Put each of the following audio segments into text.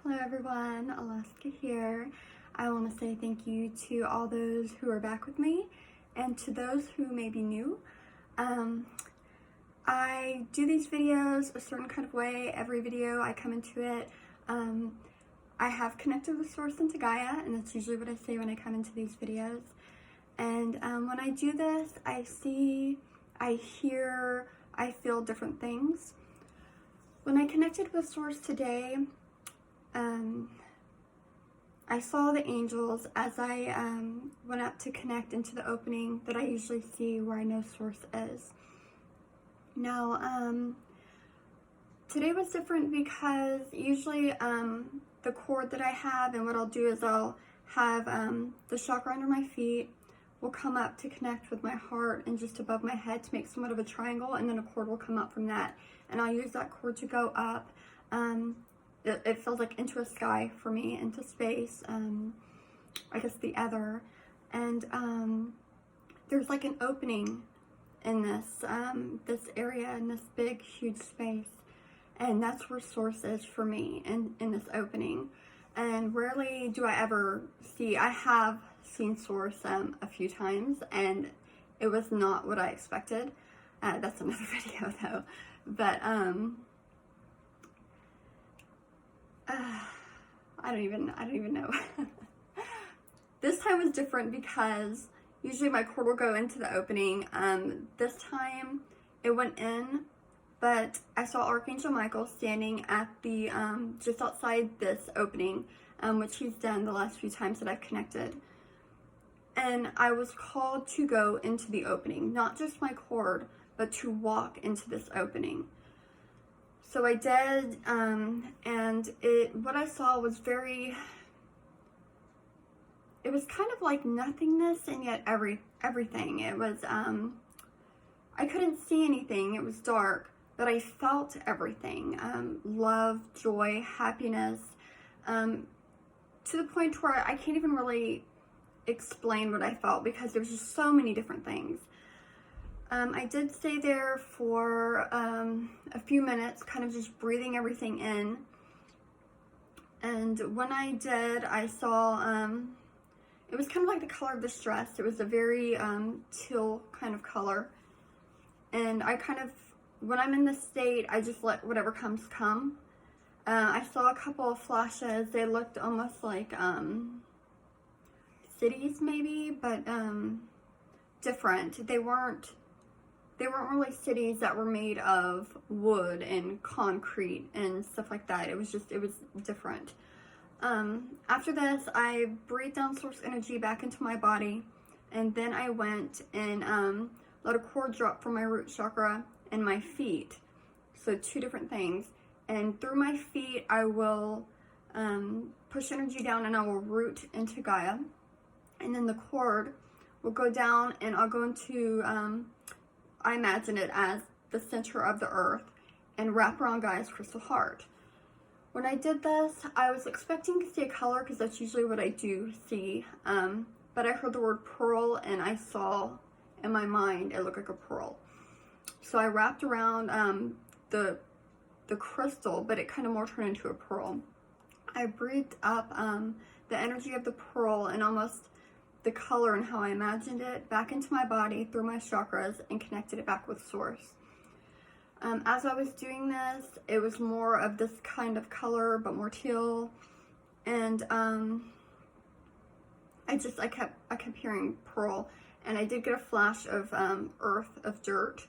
Hello everyone, Alaska here. I want to say thank you to all those who are back with me and to those who may be new. I do these videos a certain kind of way. Every video I come into it. I have connected with Source into Gaia, and that's usually what I say when I come into these videos. And when I do this, I see, I hear, I feel different things. When I connected with Source today, I saw the angels as I went up to connect into the opening that I usually see where I know Source is. Now, today was different because usually the cord that I have, and what I'll do is I'll have the chakra under my feet will come up to connect with my heart and just above my head to make somewhat of a triangle, and then a cord will come up from that, and I'll use that cord to go up. It feels like into a sky for me, into space, I guess the ether, and there's like an opening in this area, in this big huge space, and that's where Source is for me, in this opening. And rarely do I ever see, I have seen Source a few times, and it was not what I expected. That's another video though, but I don't even know. This time was different because usually my cord will go into the opening. This time it went in, but I saw Archangel Michael standing at the just outside this opening, which he's done the last few times that I've connected. And I was called to go into the opening, not just my cord, but to walk into this opening. So I did, and what I saw was it was kind of like nothingness and yet everything. It was, I couldn't see anything, it was dark, but I felt everything, love, joy, happiness, to the point where I can't even really explain what I felt because there was just so many different things. I did stay there for a few minutes, kind of just breathing everything in. And when I did, I saw, it was kind of like the color of this dress. It was a very teal kind of color. And I kind of, when I'm in this state, I just let whatever comes come. I saw a couple of flashes. They looked almost like cities maybe, but different. They weren't really cities that were made of wood and concrete and stuff like that. It was different. After this, I breathed down Source energy back into my body, and then I went and let a cord drop from my root chakra and my feet. So two different things. And through my feet, I will push energy down and I will root into Gaia. And then the cord will go down and I'll go into, I imagine it as the center of the earth, and wrap around Gaia's crystal heart. When I did this, I was expecting to see a color because that's usually what I do see, but I heard the word pearl and I saw in my mind it looked like a pearl. So I wrapped around the crystal, but it kind of more turned into a pearl. I breathed up the energy of the pearl and almost the color and how I imagined it back into my body through my chakras and connected it back with Source. As I was doing this, it was more of this kind of color, but more teal, and I kept hearing pearl, and I did get a flash of earth, of dirt.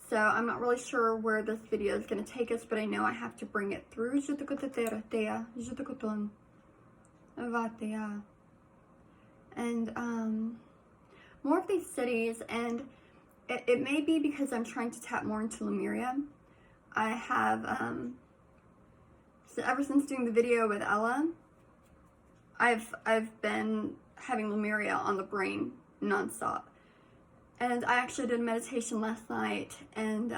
So I'm not really sure where this video is going to take us, but I know I have to bring it through. And more of these cities, and it may be because I'm trying to tap more into Lemuria. I have, so ever since doing the video with Ella, I've been having Lemuria on the brain nonstop. And I actually did a meditation last night, and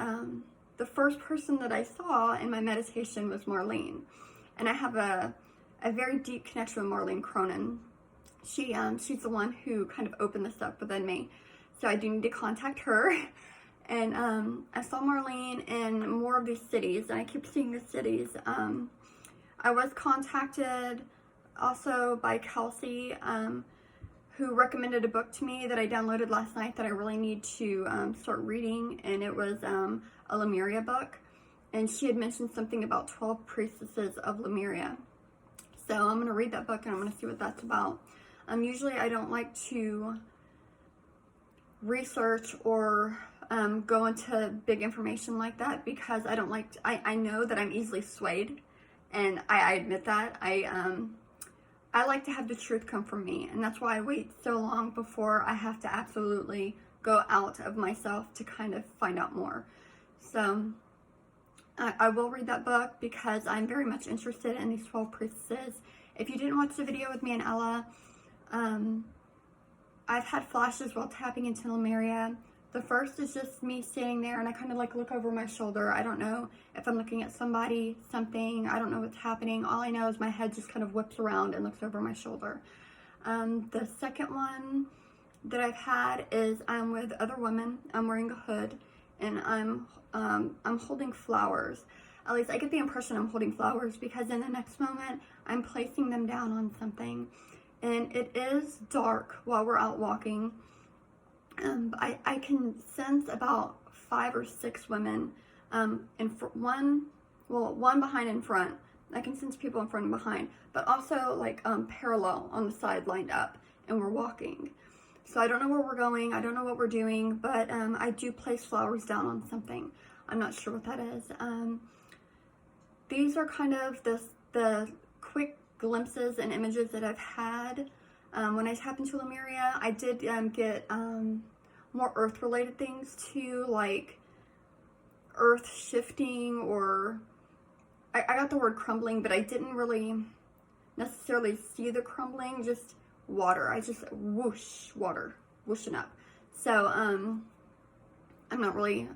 the first person that I saw in my meditation was Marlene. And I have a very deep connection with Marlene Cronin. She's the one who kind of opened this up within me. So I do need to contact her. And I saw Marlene in more of these cities, and I keep seeing the cities. I was contacted also by Kelsey, who recommended a book to me that I downloaded last night that I really need to start reading, and it was a Lemuria book, and she had mentioned something about 12 priestesses of Lemuria. So I'm going to read that book and I'm going to see what that's about. Usually I don't like to research or go into big information like that because I don't like to, I know that I'm easily swayed, and I admit that. I like to have the truth come from me, and that's why I wait so long before I have to absolutely go out of myself to kind of find out more. So I will read that book because I'm very much interested in these 12 priestesses. If you didn't watch the video with me and Ella, I've had flashes while tapping into Lemuria. The first is just me standing there and I kind of like look over my shoulder. I don't know if I'm looking at somebody, something. I don't know what's happening. All I know is my head just kind of whips around and looks over my shoulder. The second one that I've had is I'm with other women. I'm wearing a hood and I'm holding flowers. At least I get the impression I'm holding flowers because in the next moment I'm placing them down on something. And it is dark while we're out walking. I can sense about 5 or 6 women, one behind in front. I can sense people in front and behind, but also like parallel on the side, lined up, and we're walking. So I don't know where we're going. I don't know what we're doing, but I do place flowers down on something. I'm not sure what that is. These are kind of the quick glimpses and images that I've had. When I tap into Lemuria, I did get more earth-related things too, like earth shifting, or I got the word crumbling, but I didn't really necessarily see the crumbling, just water. I just whoosh, water whooshing up. So I'm not really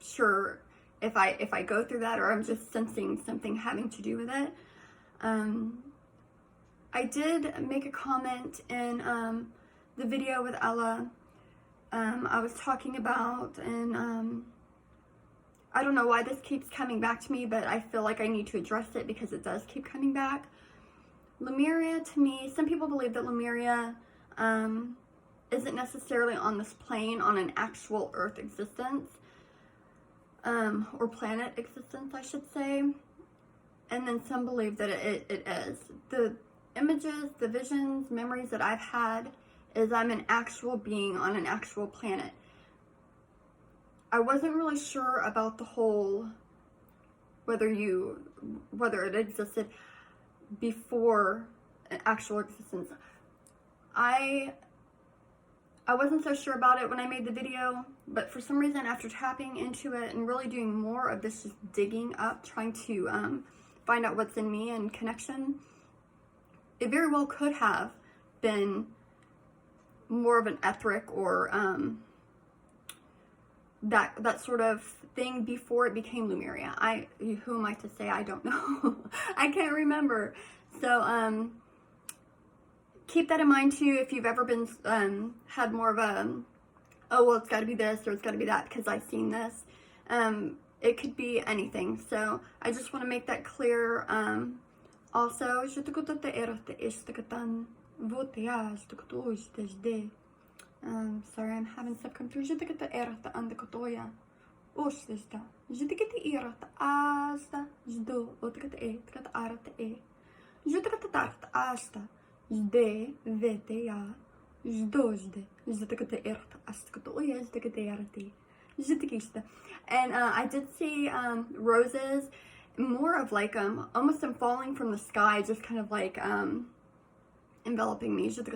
sure if I go through that or I'm just sensing something having to do with it. I did make a comment in the video with Ella. I was talking about, and I don't know why this keeps coming back to me, but I feel like I need to address it because it does keep coming back. Lemuria, to me, some people believe that Lemuria isn't necessarily on this plane, on an actual Earth existence, or planet existence, I should say. And then some believe that it is. The images, the visions, memories that I've had is I'm an actual being on an actual planet. I wasn't really sure about the whole, whether it existed before an actual existence. I wasn't so sure about it when I made the video, but for some reason after tapping into it and really doing more of this just digging up, trying to find out what's in me and connection, it very well could have been more of an etheric or that sort of thing before it became Lemuria. Who am I to say? I don't know. I can't remember. So keep that in mind too if you've ever been had more of a, oh well, it's got to be this or it's got to be that because I've seen this. It could be anything. So I just want to make that clear. Also, sorry, I'm having stuff come through. And I did see roses, more of like almost them falling from the sky, just kind of like enveloping me. And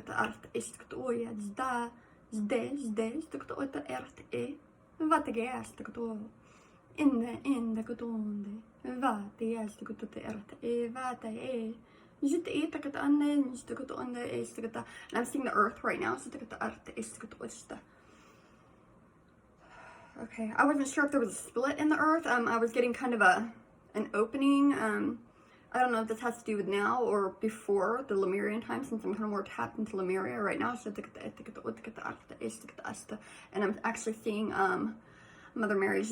I'm seeing the earth right now. Okay, I wasn't sure if there was a split in the earth. I was getting kind of an opening. I don't know if this has to do with now or before the Lemurian time, since I'm kind of more tapped into Lemuria right now. And I'm actually seeing Mother Mary,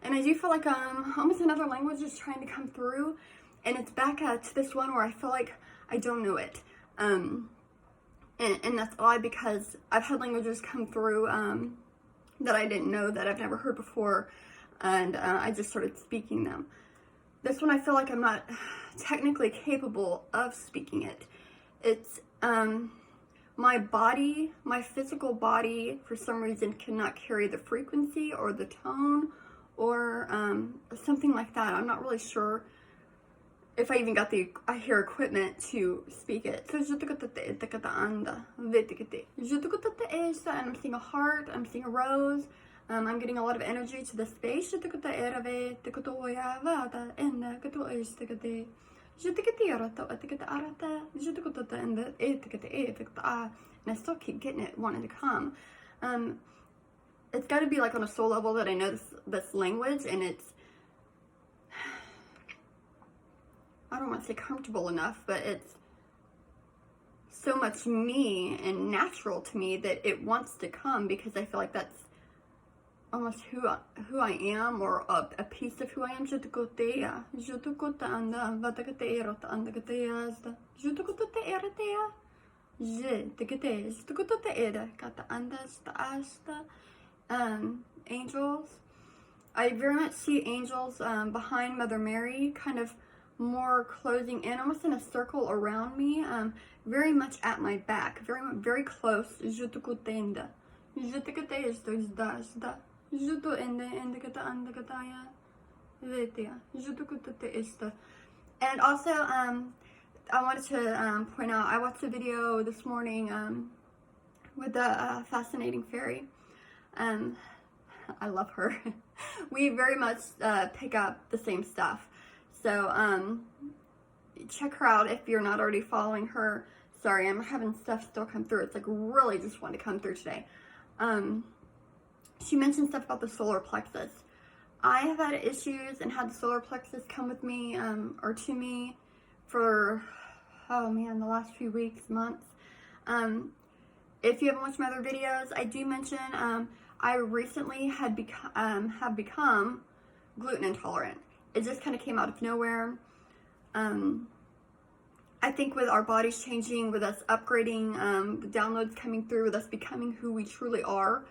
and I do feel like almost another language is trying to come through, and it's back to this one where I feel like I don't know it, and that's why, because I've had languages come through that I didn't know, that I've never heard before, and I just started speaking them. This one I feel like I'm not technically capable of speaking it. It's my body, my physical body, for some reason cannot carry the frequency or the tone or something like that. I'm not really sure if I even got the equipment to speak it. So and I'm seeing a heart, I'm seeing a rose, I'm getting a lot of energy to the space. And I still keep getting it, wanting to come. It's got to be like on a soul level that I know this language, and it's, I don't want to say comfortable enough, but it's so much me and natural to me that it wants to come, because I feel like that's almost who I am, or a piece of who I am. Angels. I very much see angels behind Mother Mary, kind of more closing in, almost in a circle around me, very much at my back, very close. And also, I wanted to point out, I watched a video this morning with the fascinating fairy. I love her. We very much pick up the same stuff. So check her out if you're not already following her. Sorry, I'm having stuff still come through. It's like really just wanting to come through today. She mentioned stuff about the solar plexus. I have had issues and had the solar plexus come with me or to me for, oh man, the last few weeks, months. If you haven't watched my other videos, I do mention I recently have become gluten intolerant. It just kind of came out of nowhere. I think with our bodies changing, with us upgrading, the downloads coming through, with us becoming who we truly are,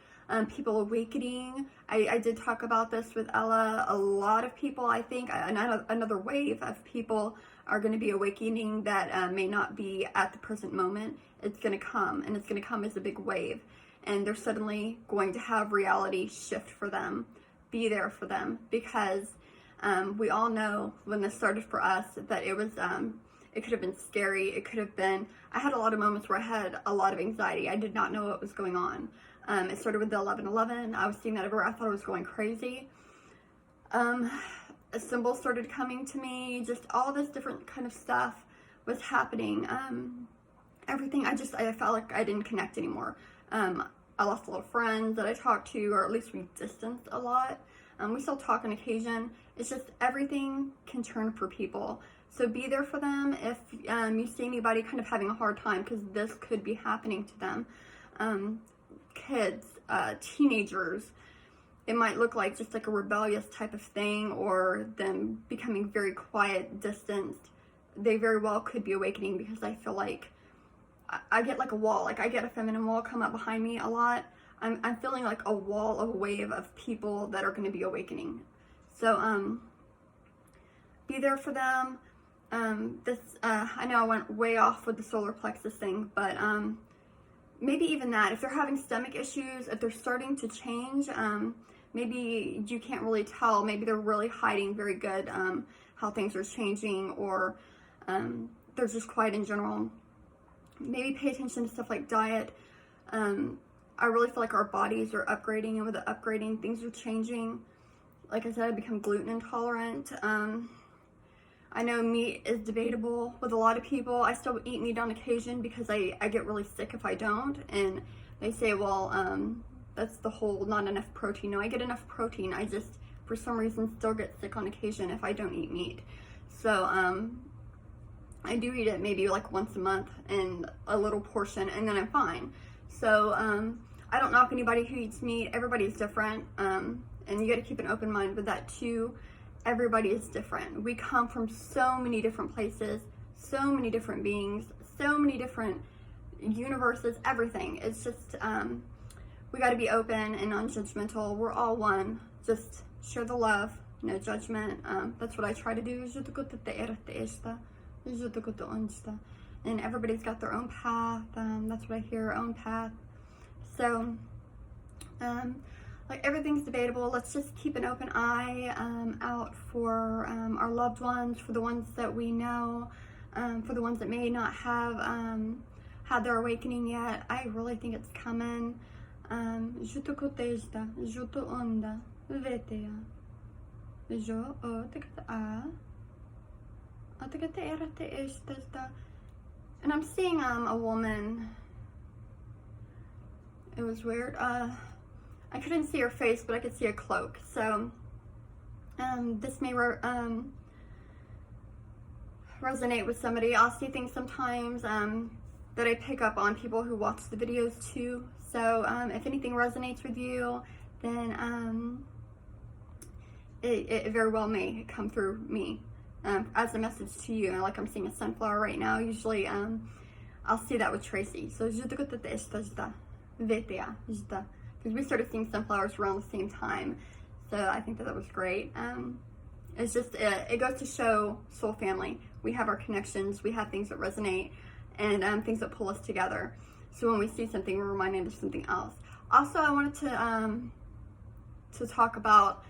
people awakening. I did talk about this with Ella. A lot of people, I think, another wave of people are going to be awakening that may not be at the present moment. It's going to come, and it's going to come as a big wave. And they're suddenly going to have reality shift for them, be there for them, because we all know when this started for us that it was, it could have been scary. It could have been, I had a lot of moments where I had a lot of anxiety. I did not know what was going on. It started with the 11/11. I was seeing that everywhere. I thought I was going crazy. A symbol started coming to me. Just all this different kind of stuff was happening. Everything, I felt like I didn't connect anymore. I lost a lot of friends that I talked to, or at least we distanced a lot. We still talk on occasion. It's just everything can turn for people. So be there for them if you see anybody kind of having a hard time, because this could be happening to them. Kids, teenagers, it might look like just like a rebellious type of thing, or them becoming very quiet, distanced. They very well could be awakening, because I feel like I get like a wall, like I get a feminine wall come up behind me a lot. I'm feeling like a wall, of a wave of people that are going to be awakening. So be there for them. I know I went way off with the solar plexus thing, but maybe even that, if they're having stomach issues, if they're starting to change, maybe you can't really tell, maybe they're really hiding very good how things are changing, or they're just quiet in general. Maybe pay attention to stuff like diet. I really feel like our bodies are upgrading, and with the upgrading, things are changing. Like I said, I become gluten intolerant. I know meat is debatable with a lot of people. I still eat meat on occasion because I get really sick if I don't. And they say, well, that's the whole not enough protein. No, I get enough protein. I just, for some reason, still get sick on occasion if I don't eat meat. So, I do eat it maybe like once a month in a little portion, and then I'm fine. So, I don't knock anybody who eats meat. Everybody's different. And you got to keep an open mind with that too. Everybody is different. We come from so many different places, so many different beings, so many different universes, everything. It's just, we got to be open and non-judgmental. We're all one. Just share the love, no judgment. That's what I try to do. And everybody's got their own path. That's what I hear, own path. So, like, everything's debatable. Let's just keep an open eye out for our loved ones, for the ones that we know, for the ones that may not have had their awakening yet. I really think it's coming. And I'm seeing a woman. It was weird. I couldn't see her face, but I could see a cloak. So this may resonate with somebody. I'll see things sometimes that I pick up on people who watch the videos too. So if anything resonates with you, then it very well may come through me as a message to you. Like, I'm seeing a sunflower right now. Usually I'll see that with Tracy. So because we started seeing sunflowers around the same time. So I think that was great. It's just, it goes to show soul family. We have our connections, we have things that resonate, and things that pull us together. So when we see something, we're reminded of something else. Also, I wanted to talk about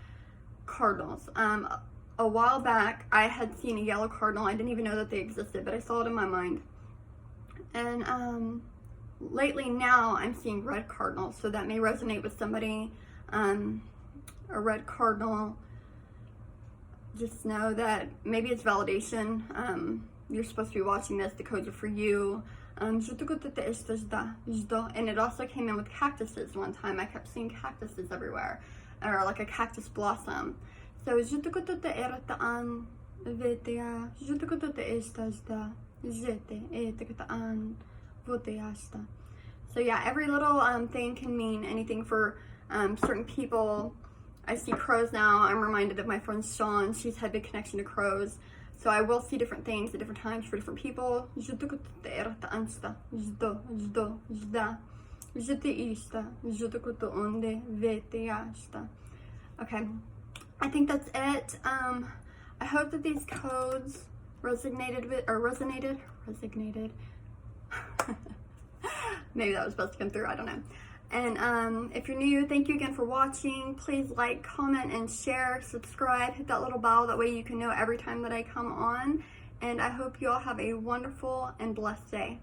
cardinals. A while back, I had seen a yellow cardinal. I didn't even know that they existed, but I saw it in my mind. And lately now I'm seeing red cardinals, so that may resonate with somebody. A red cardinal, just know that maybe it's validation. You're supposed to be watching this, the codes are for you. And it also came in with cactuses one time. I kept seeing cactuses everywhere, or like a cactus blossom. So so yeah, every little thing can mean anything for certain people. I see crows now. I'm reminded of my friend Sean. She's had a big connection to crows. So I will see different things at different times for different people. Okay, I think that's it. I hope that these codes resonated. Maybe that was supposed to come through, I don't know. And if you're new, thank you again for watching. Please like, comment, and share, subscribe, hit that little bell, that way you can know every time that I come on. And I hope you all have a wonderful and blessed day.